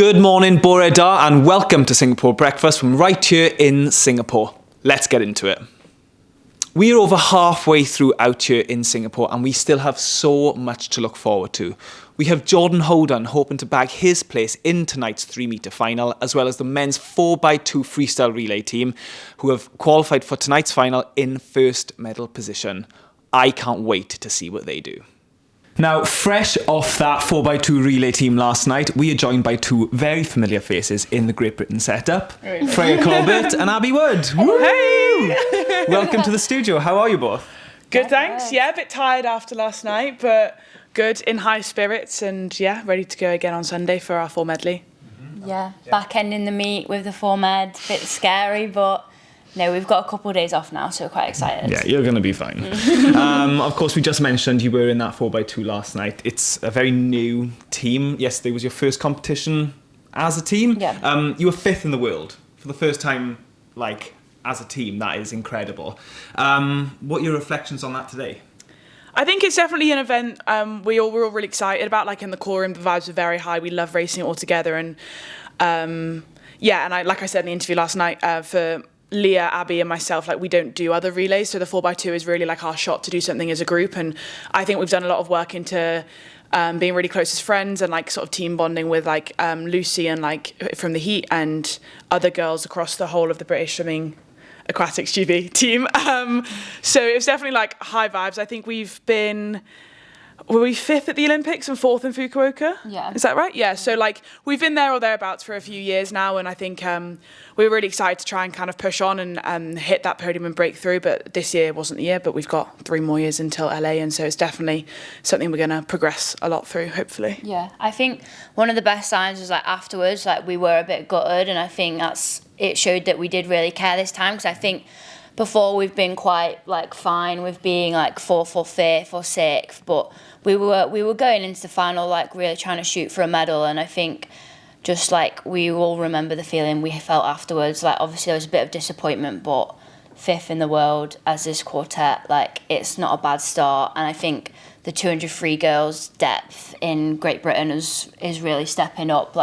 Good morning, Bore Da, and welcome to Singapore Breakfast from right here in Singapore. Let's get into it. We are over halfway through out here in Singapore and we still have so much to look forward to. We have Jordan Holden hoping to bag his place in tonight's 3-metre final, as well as the men's 4x2 freestyle relay team who have qualified for tonight's final in first medal position. I can't wait to see what they do. Now, fresh off that 4x2 relay team last night, we are joined by two very familiar faces in the Great Britain setup. Freya Corbett and Abby Wood. Hey! Welcome to the studio. How are you both? Good, thanks. Yeah, a bit tired after last night, but good, in high spirits, and yeah, ready to go again on Sunday for our 4 medley. Yeah, back ending the meet with the 4 med, bit scary, but no, we've got a couple of days off now, so we're quite excited. Yeah, you're going to be fine. Of course, we just mentioned you were in that 4x2 last night. It's a very new team. Yesterday was your first competition as a team. Yeah. You were 5th in the world for the first time, as a team. That is incredible. What are your reflections on that today? I think it's definitely an event we're all really excited about. Like in the core room, the vibes are very high. We love racing all together, and like I said in the interview last night, for Leah, Abby and myself, we don't do other relays, so the 4x2 is really our shot to do something as a group, and I think we've done a lot of work into being really close as friends and sort of team bonding with Lucy and from the Heat and other girls across the whole of the British Swimming Aquatics GB team. So it was definitely high vibes. I think were we 5th at the Olympics and 4th in Fukuoka? Yeah. Is that right? Yeah. So we've been there or thereabouts for a few years now, and I think we were really excited to try and kind of push on and hit that podium and break through. But this year wasn't the year, but we've got 3 more years until LA, and so it's definitely something we're going to progress a lot through, hopefully. Yeah, I think one of the best signs was afterwards, we were a bit gutted, and I think it showed that we did really care this time, because I think before we've been quite fine with being 4th or 5th or 6th, but we were going into the final really trying to shoot for a medal, and I think just we all remember the feeling we felt afterwards. Obviously there was a bit of disappointment, but 5th in the world as this quartet, it's not a bad start, and I think the 200 free girls depth in Great Britain is really stepping up.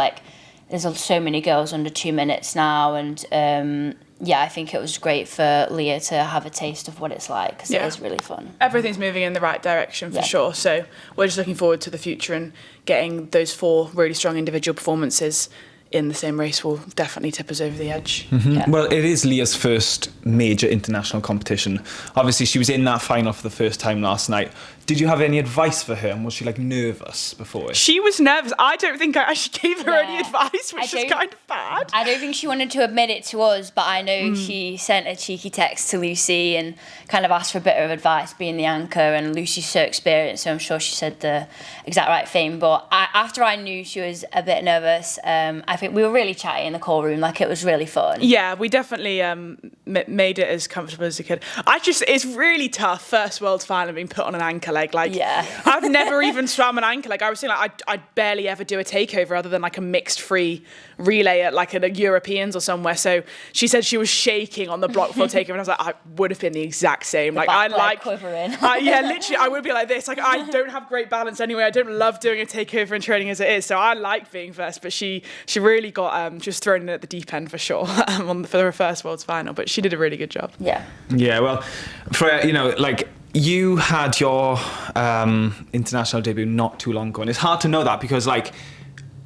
There's so many girls under 2 minutes now, and yeah, I think it was great for Leah to have a taste of what it's like, because it is really fun. Everything's moving in the right direction for sure. So we're just looking forward to the future, and getting those 4 really strong individual performances in the same race will definitely tip us over the edge. Mm-hmm. Yeah. Well, it is Leah's first major international competition. Obviously, she was in that final for the first time last night. Did you have any advice for her, and was she nervous before it? She was nervous. I don't think I actually gave her any advice, which is kind of bad. I don't think she wanted to admit it to us, but I know she sent a cheeky text to Lucy and kind of asked for a bit of advice, being the anchor, and Lucy's so experienced, so I'm sure she said the exact right thing. But after I knew she was a bit nervous, I think we were really chatty in the call room. It was really fun. Yeah, we definitely made it as comfortable as we could. It's really tough, first world final, being put on an anchor leg. Yeah. I've never even swam an anchor leg. I was saying I'd barely ever do a takeover other than a mixed free relay at a Europeans or somewhere. So she said she was shaking on the block floor takeover, and I was I would have been the exact same. Quivering. Yeah, literally, I would be like this. I don't have great balance anyway. I don't love doing a takeover and training as it is. So I like being first, but she really got just thrown in at the deep end for sure for her first world's final. But she did a really good job. Yeah. Yeah. Well, Freya, you had your international debut not too long ago, and it's hard to know that because I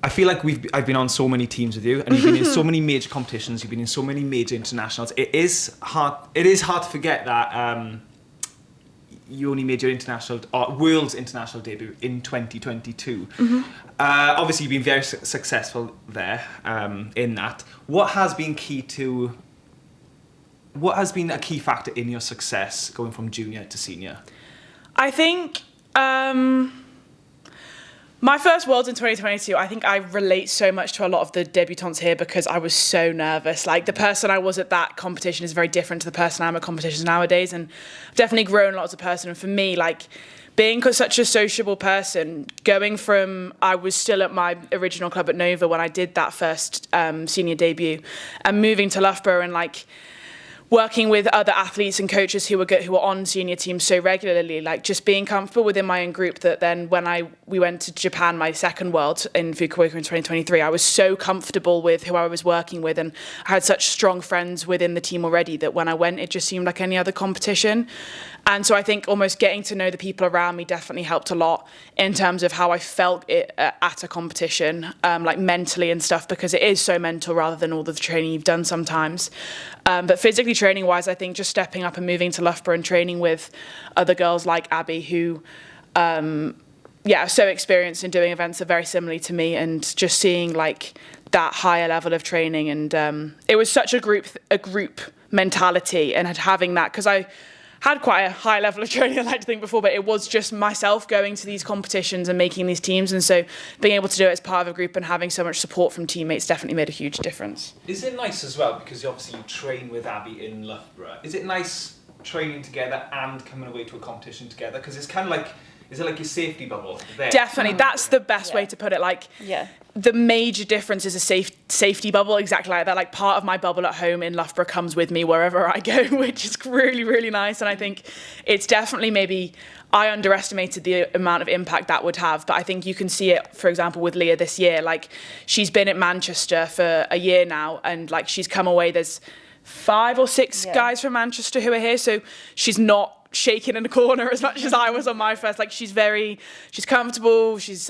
feel I've been on so many teams with you, and you've been in so many major competitions, you've been in so many major internationals. It is hard to forget that you only made your world's international debut in 2022. Mm-hmm. Obviously, you've been very successful there in that. What has been a key factor in your success going from junior to senior? I think my first Worlds in 2022, I think I relate so much to a lot of the debutantes here because I was so nervous. The person I was at that competition is very different to the person I am at competitions nowadays, and I've definitely grown a lot as a person. And for me, being such a sociable person, going from, I was still at my original club at Nova when I did that first senior debut, and moving to Loughborough and working with other athletes and coaches who were on senior teams so regularly, like just being comfortable within my own group, that then when we went to Japan, my second World in Fukuoka in 2023, I was so comfortable with who I was working with, and I had such strong friends within the team already that when I went, it just seemed like any other competition. And so I think almost getting to know the people around me definitely helped a lot in terms of how I felt at a competition, like mentally and stuff, because it is so mental rather than all the training you've done sometimes. But physically training wise, I think just stepping up and moving to Loughborough and training with other girls like Abby who, are so experienced in doing events that are very similarly to me, and just seeing like that higher level of training. And it was such a group mentality, and having that, because I had quite a high level of training, I like to think, before, but it was just myself going to these competitions and making these teams. And so being able to do it as part of a group and having so much support from teammates definitely made a huge difference. Is it nice as well, because obviously you train with Abby in Loughborough, is it nice training together and coming away to a competition together? Because it's kind of like, is it like your safety bubble there? Definitely, that's the best way to put it. Like, the major difference is a safety bubble, exactly like that. Like, part of my bubble at home in Loughborough comes with me wherever I go, which is really, really nice. And I think it's definitely, maybe I underestimated the amount of impact that would have, but I think you can see it, for example, with Leah this year. Like, she's been at Manchester for a year now, and like, she's come away, there's 5 or 6 guys from Manchester who are here, so she's not shaking in a corner as much as I was on my first. Like, she's comfortable, she's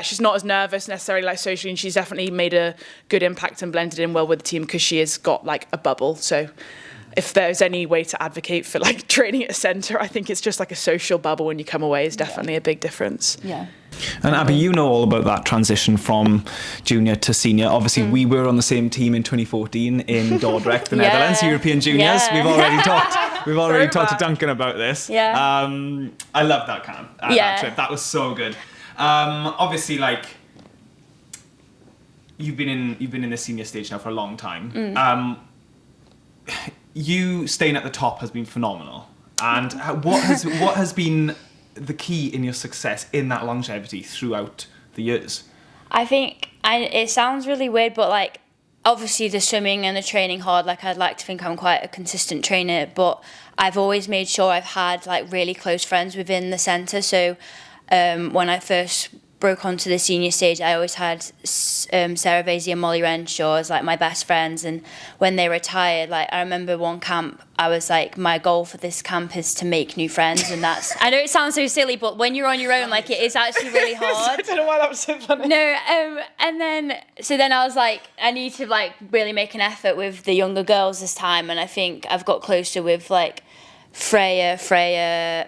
she's not as nervous necessarily, like, socially, and she's definitely made a good impact and blended in well with the team because she has got like a bubble. So if there's any way to advocate for like training at a centre, I think it's just like a social bubble when you come away is definitely a big difference. Yeah. And Abby, you know all about that transition from junior to senior. Obviously, we were on the same team in 2014 in Dordrecht, the Netherlands, European Juniors. We've already talked to Duncan about this. Yeah. I love that that trip. That was so good. Obviously, like, you've been in the senior stage now for a long time. You staying at the top has been phenomenal. And what has been the key in your success in that longevity throughout the years? I think, it sounds really weird, but like, obviously the swimming and the training hard, like, I'd like to think I'm quite a consistent trainer, but I've always made sure I've had like really close friends within the centre. So when I first broke onto the senior stage, I always had Sarah Vasey and Molly Renshaw as like my best friends, and when they retired, like, I remember one camp, I was like, my goal for this camp is to make new friends. And that's, I know it sounds so silly, but when you're on your own, like, it is actually really hard. I don't know why that was so funny. No, and then I was like, I need to like really make an effort with the younger girls this time, and I think I've got closer with like Freya,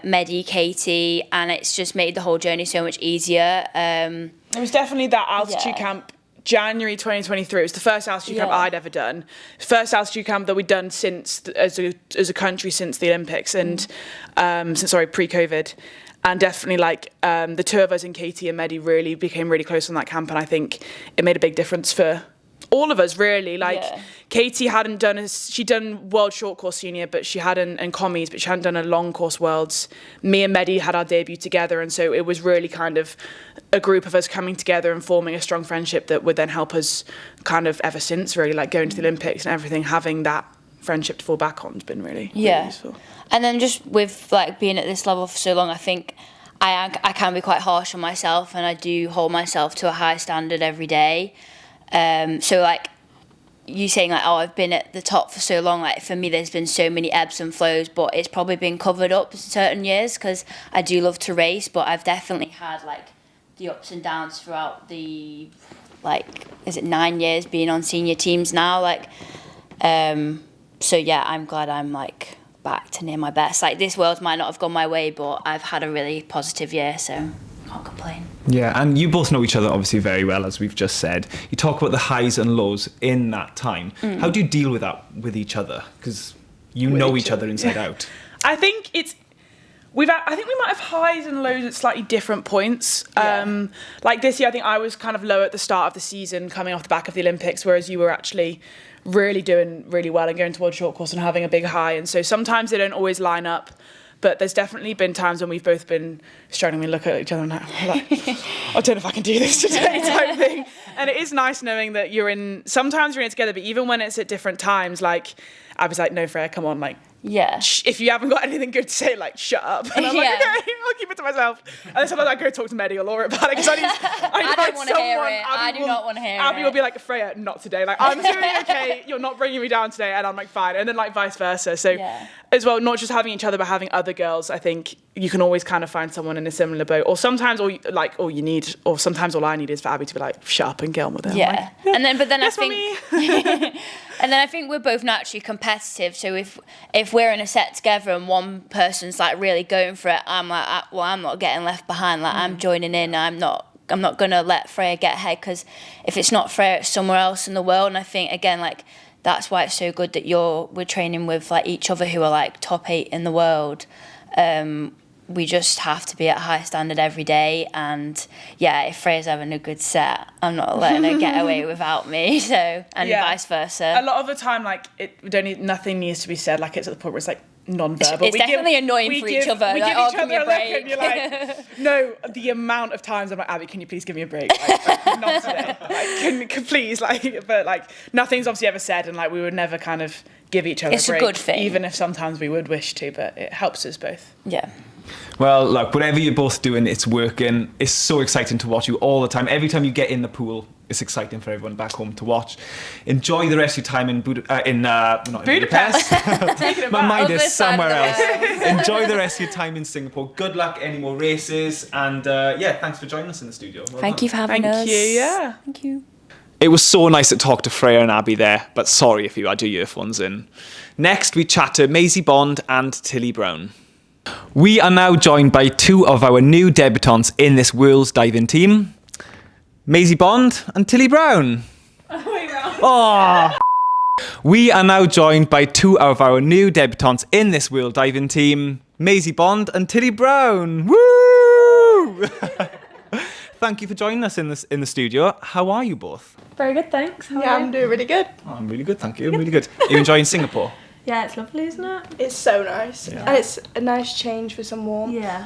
Medi, Katie, and it's just made the whole journey so much easier. It was definitely that altitude camp, January 2023. It was the first altitude camp I'd ever done. First altitude camp that we'd done since as a country since the Olympics, and pre-COVID. And definitely, like, the two of us and Katie and Medi really became really close on that camp, and I think it made a big difference for all of us, really. Like, Katie hadn't done she'd done World Short Course Senior, but she hadn't, and commies, but she hadn't done a Long Course Worlds. Me and Medi had our debut together, and so it was really kind of a group of us coming together and forming a strong friendship that would then help us kind of ever since, really, like, going to the Olympics and everything. Having that friendship to fall back on has been really useful. And then just with like being at this level for so long, I think I can be quite harsh on myself, and I do hold myself to a high standard every day. So like you saying like, oh, I've been at the top for so long, like, for me there's been so many ebbs and flows, but it's probably been covered up in certain years because I do love to race, but I've definitely had like the ups and downs throughout the, like, is it 9 years being on senior teams now, like, so yeah, I'm glad I'm like back to near my best. Like, this world might not have gone my way, but I've had a really positive year, so can't complain. Yeah, and you both know each other obviously very well, as we've just said. You talk about the highs and lows in that time. How do you deal with that with each other? Because you know each other inside out. I think we might have highs and lows at slightly different points. Like this year, I think I was kind of low at the start of the season, coming off the back of the Olympics, whereas you were actually really doing really well and going to World Short Course and having a big high. And so sometimes they don't always line up But there's definitely been times when we've both been struggling. We look at each other and like, I don't know if I can do this today type thing. And it is nice knowing that sometimes you're in it together, but even when it's at different times, like, Abby's like, no, Freya, come on, like, Yeah. if you haven't got anything good to say, like, shut up. And I'm like, okay, I'll keep it to myself. And then sometimes I go talk to Maddie or Laura about it because I don't want to hear it. I do not want to hear it. Abby will be like, Freya, not today. Like, I'm doing okay. You're not bringing me down today. And I'm like, fine. And then like vice versa. So as well, not just having each other, but having other girls, I think you can always kind of find someone in a similar boat. Or sometimes sometimes all I need is for Abby to be like, shut up and get on with it. Yeah. Like, And then yes, I think and then I think we're both naturally competitive. So if we're in a set together and one person's like really going for it, I'm like, well, I'm not getting left behind. Like I'm joining in. I'm not gonna let Freya get ahead, because if it's not Freya, it's somewhere else in the world. And I think again, like that's why it's so good that we're training with like each other who are like top 8 in the world. We just have to be at a high standard every day, and if Freya's having a good set, I'm not letting her get away without me. So vice versa. A lot of the time, like nothing needs to be said. Like it's at the point where it's like non-verbal. It's definitely annoying for each other. We like, give each give me other a a look break. and you're like, no. The amount of times I'm like, Abby, can you please give me a break? Like, not today. Like, can please, like, but like nothing's obviously ever said, and like we would never kind of give each other It's a break, a good thing. even if sometimes we would wish to. But it helps us both. Yeah. Well, look, whatever you're both doing, it's working. It's so exciting to watch you all the time. Every time you get in the pool, it's exciting for everyone back home to watch. Enjoy the rest of your time in Budapest. My mind is somewhere else. Enjoy the rest of your time in Singapore. Good luck, any more races. And thanks for joining us in the studio. Well Thank done. you for having us. Thank you, yeah. Thank you. It was so nice to talk to Freya and Abby there, but sorry if you had your earphones in. Next, we chat to Maisie Bond and Tilly Brown. We are now joined by 2 of our new debutants in this World's Diving team, Maisie Bond and Tilly Brown. Oh. We are now joined by 2 of our new debutants in this World Diving team, Maisie Bond and Tilly Brown. Woo! Thank you for joining us in the studio. How are you both? Very good, thanks. How are you? I'm doing really good. Oh, I'm really good, thank you. I'm really good. Are you enjoying Singapore? Yeah, it's lovely, isn't it? It's so nice. Yeah. And it's a nice change for some warmth. Yeah.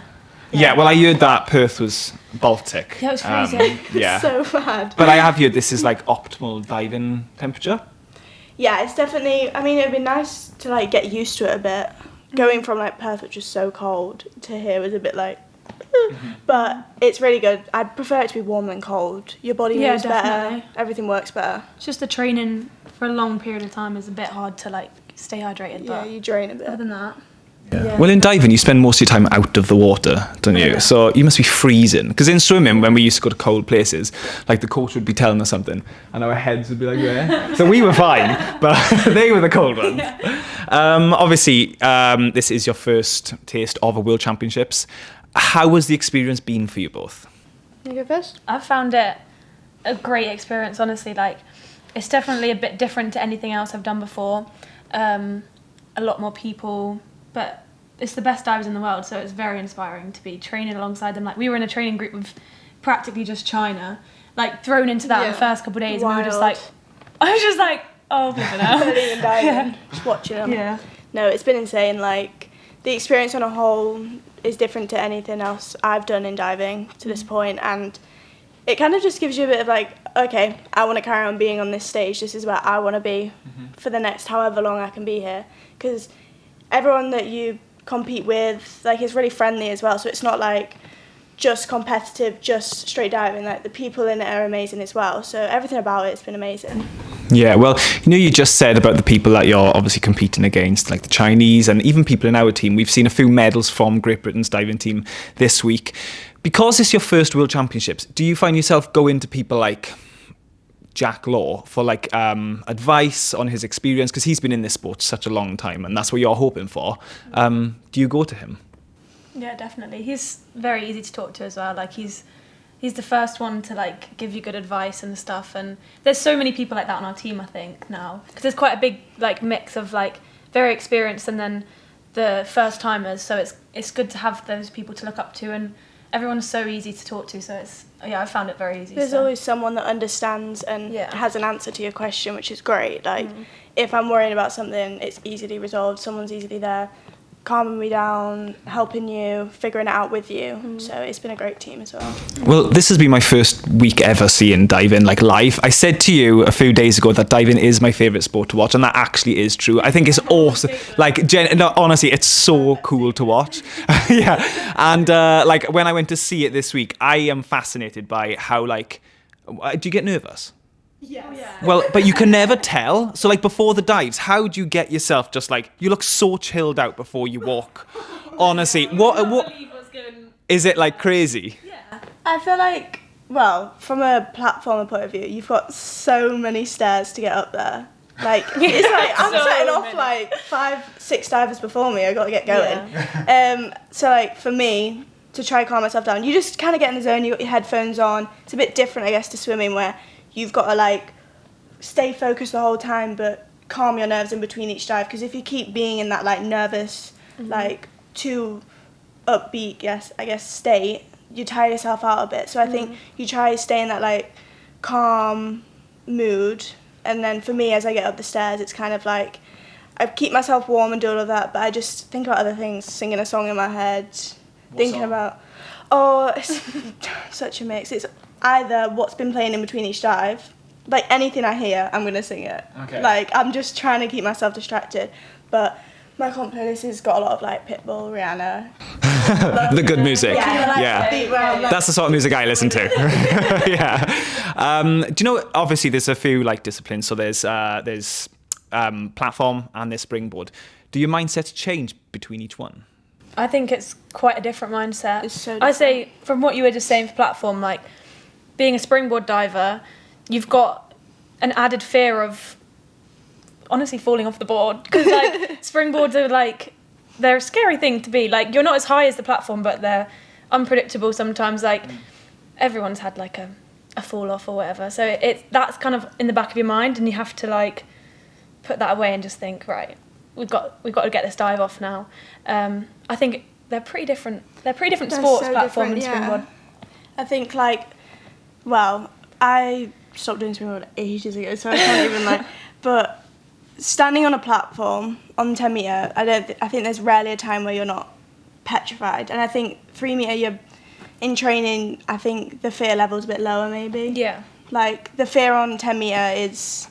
Yeah, well, I heard that Perth was Baltic. Yeah, it was freezing. Yeah. So bad. But I have heard this is like optimal diving temperature. Yeah, it's definitely, I mean, it'd be nice to like get used to it a bit. Going from like Perth, which was so cold, to here was a bit like, but it's really good. I'd prefer it to be warm than cold. Your body moves definitely. better, everything works better. It's just the training for a long period of time is a bit hard to like stay hydrated, Yeah, but you drain a other bit. than that. Yeah. Well, in diving, you spend most of your time out of the water, don't you? Yeah. So you must be freezing. Because in swimming, when we used to go to cold places, like the coach would be telling us something, and our heads would be like, yeah. So we were fine, but they were the cold ones. Yeah. Obviously, this is your first taste of a World Championships. How has the experience been for you both? You go first? I've found it a great experience, honestly. Like, it's definitely a bit different to anything else I've done before. A lot more people, but it's the best divers in the world, so it's very inspiring to be training alongside them. Like, we were in a training group with practically just China, like thrown into that in the first couple of days, and we were just like, I was just like, oh, flipping out. Not even diving, just watching them. Yeah. No, it's been insane. Like, the experience on a whole is different to anything else I've done in diving to this point, and it kind of just gives you a bit of like, okay, I want to carry on being on this stage. This is where I want to be for the next however long I can be here. Because everyone that you compete with, like, is really friendly as well. So it's not like just competitive, just straight diving. Like, the people in it are amazing as well. So everything about it's been amazing. Yeah, well, you just said about the people that you're obviously competing against, like the Chinese and even people in our team. We've seen a few medals from Great Britain's diving team this week. Because it's your first World Championships, do you find yourself going to people like Jack Law for like advice on his experience? Because he's been in this sport such a long time, and that's what you're hoping for. Do you go to him? Yeah, definitely. He's very easy to talk to as well. Like, he's the first one to like give you good advice and stuff. And there's so many people like that on our team, I think, now, because there's quite a big like mix of like very experienced and then the first timers. So it's good to have those people to look up to, and everyone's so easy to talk to. So I found it very easy. There's always someone that understands and has an answer to your question, which is great. Like, if I'm worrying about something, it's easily resolved. Someone's easily there, calming me down, helping you, figuring it out with you. So it's been a great team as well. Well, this has been my first week ever seeing diving like live. I said to you a few days ago that diving is my favourite sport to watch, and that actually is true. I think it's awesome. Like, no, honestly, it's so cool to watch. Yeah. And like when I went to see it this week, I am fascinated by how, like, do you get nervous? Yes. Well, but you can never tell. So, like, before the dives, how do you get yourself just like, you look so chilled out before you walk? Honestly, what is it, like, crazy? I feel like, well, from a platformer point of view, you've got so many stairs to get up there. Like, it's like, I'm So setting off many. like 5-6 divers before me, I got to get going. So, like, for me, to try and calm myself down, you just kind of get in the zone, you got your headphones on. It's a bit different, I guess, to swimming, where you've got to, like, stay focused the whole time, but calm your nerves in between each dive. Because if you keep being in that, like, nervous, like, too upbeat, I guess, state, you tire yourself out a bit. So I think you try to stay in that, like, calm mood. And then for me, as I get up the stairs, it's kind of like I keep myself warm and do all of that, but I just think about other things, singing a song in my head, thinking about, it's such a mix. It's either what's been playing in between each dive, like anything I hear, I'm going to sing it. Okay. Like, I'm just trying to keep myself distracted. But my comp playlist has got a lot of, like, Pitbull, Rihanna. The good music. Yeah. Beat round, That's the sort of music I listen to. Yeah. Do you know, obviously there's a few, like, disciplines. So there's platform and there's springboard. Do your mindsets change between each one? I think it's quite a different mindset. It's so I say, from what you were just saying for platform, like, being a springboard diver, you've got an added fear of, honestly, falling off the board. Because, like, springboards are, like, they're a scary thing to be. Like, you're not as high as the platform, but they're unpredictable sometimes. Like, everyone's had, like, a fall off or whatever. So that's kind of in the back of your mind, and you have to, like, put that away and just think, right, we've got to get this dive off now. I think they're pretty different. They're pretty different They're sports, so platform different, and springboard. I think, like, well, I stopped doing springboard ages ago, so I can't even, like, but standing on a platform on 10 metre, I think there's rarely a time where you're not petrified. And I think 3 metre, you're in training, I think the fear level's a bit lower maybe. Yeah. Like, the fear on 10 metre is,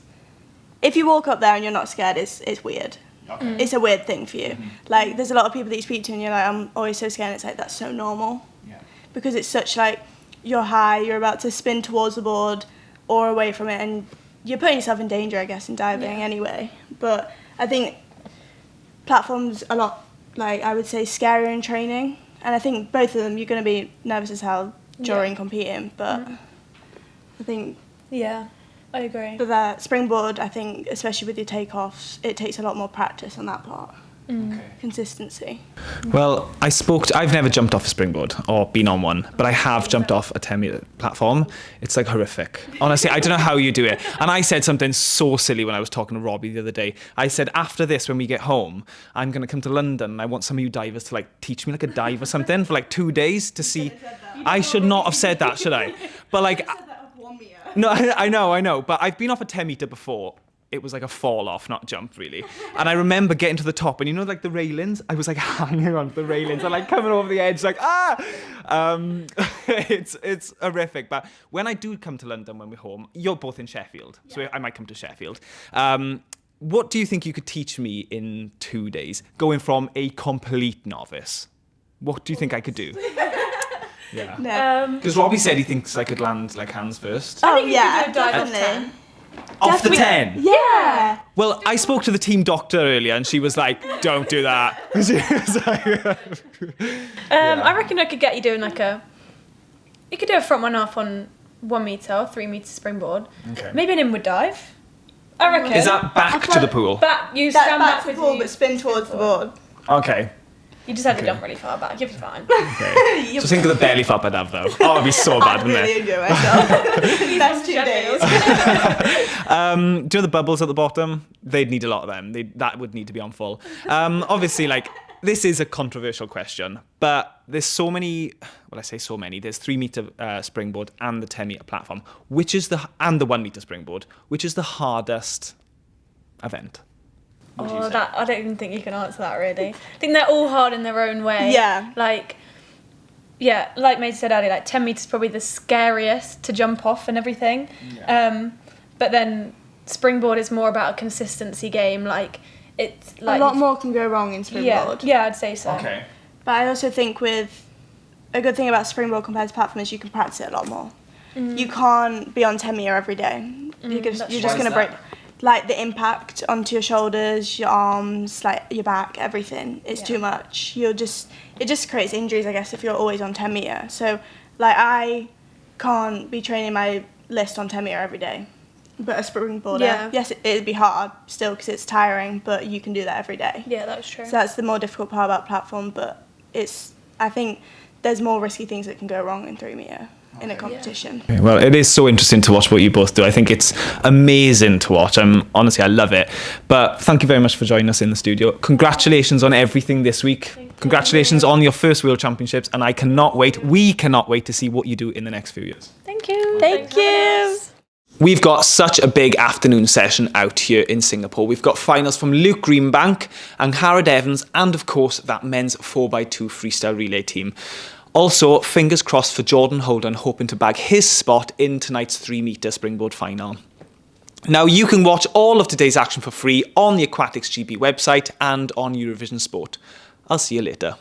if you walk up there and you're not scared, it's weird. Okay. It's a weird thing for you. Like, there's a lot of people that you speak to and you're like, I'm always so scared, and it's like, that's so normal. Yeah. Because it's such, like, you're high, you're about to spin towards the board or away from it, and you're putting yourself in danger, I guess, in diving anyway. But I think platforms a lot, like, I would say, scarier in training. And I think both of them, you're going to be nervous as hell during competing. But I think... Yeah, I agree. But that springboard, I think, especially with your takeoffs, it takes a lot more practice on that part. Okay. Consistency. Well, I've never jumped off a springboard or been on one, but I have jumped off a 10-metre platform. It's, like, horrific. Honestly, I don't know how you do it. And I said something so silly when I was talking to Robbie the other day. I said, after this, when we get home, I'm going to come to London and I want some of you divers to, like, teach me, like, a dive or something for, like, 2 days to see. I should not have said that, should I? But, like, no, I know. But I've been off a 10-metre before. It was like a fall off, not jump, really. And I remember getting to the top, and you know, like, the railings? I was, like, hanging on to the railings and, like, coming over the edge, like, it's horrific. But when I do come to London when we're home, you're both in Sheffield, so I might come to Sheffield. What do you think you could teach me in 2 days, going from a complete novice? What do you think I could do? Yeah. No. Because Robbie said he thinks I could land, like, hands first. Oh, think you yeah, could do a dive off definitely. Off the 10? Yeah. Well, I spoke to the team doctor earlier, and she was like, "Don't do that." She was like, I reckon I could get you doing, like, you could do a front one off on 1 metre or 3 metre springboard. Okay. Maybe an inward dive. I reckon. Is that back to the pool? Back, you That's stand back to the backwards. ball, but spin towards the board. Okay. You just had to jump really far back. You'll be fine. Okay. So think of the belly flop I'd have, though. Oh, it'd be so bad, I'd wouldn't really it? enjoy myself. Best 2 days. Do you know the bubbles at the bottom? They'd need a lot of them. That would need to be on full. Obviously, like, this is a controversial question, but there's so many. Well, I say so many. There's 3 metre springboard and the 10 metre platform, and the 1 metre springboard. Which is the hardest event? Oh, that I don't even think you can answer that really. I think they're all hard in their own way. Yeah. Like Maisie said earlier, like 10 meters is probably the scariest to jump off and everything. Yeah. But then springboard is more about a consistency game. Like it's like a lot more can go wrong in springboard. Yeah, I'd say so. Okay. But I also think with a good thing about springboard compared to platform is you can practice it a lot more. You can't be on 10 meter every day because you're just going to break. Like the impact onto your shoulders, your arms, like your back, everything is too much. It just creates injuries, I guess, if you're always on 10 meter. So like I can't be training my list on 10 meter every day. But a springboarder, yes, it'd be hard still because it's tiring, but you can do that every day. Yeah, that's true. So that's the more difficult part about platform, but I think there's more risky things that can go wrong in 3 meter in a competition. Okay, well, it is so interesting to watch what you both do. I think it's amazing to watch. Honestly, I love it. But thank you very much for joining us in the studio. Congratulations on everything this week. Congratulations on your first World Championships, and we cannot wait to see what you do in the next few years. Thank you. Thank you. We've got such a big afternoon session out here in Singapore. We've got finals from Luke Greenbank and Harrod Evans, and of course that men's 4x2 freestyle relay team. Also, fingers crossed for Jordan Holden, hoping to bag his spot in tonight's 3 meter springboard final. Now, you can watch all of today's action for free on the Aquatics GB website and on Eurovision Sport. I'll see you later.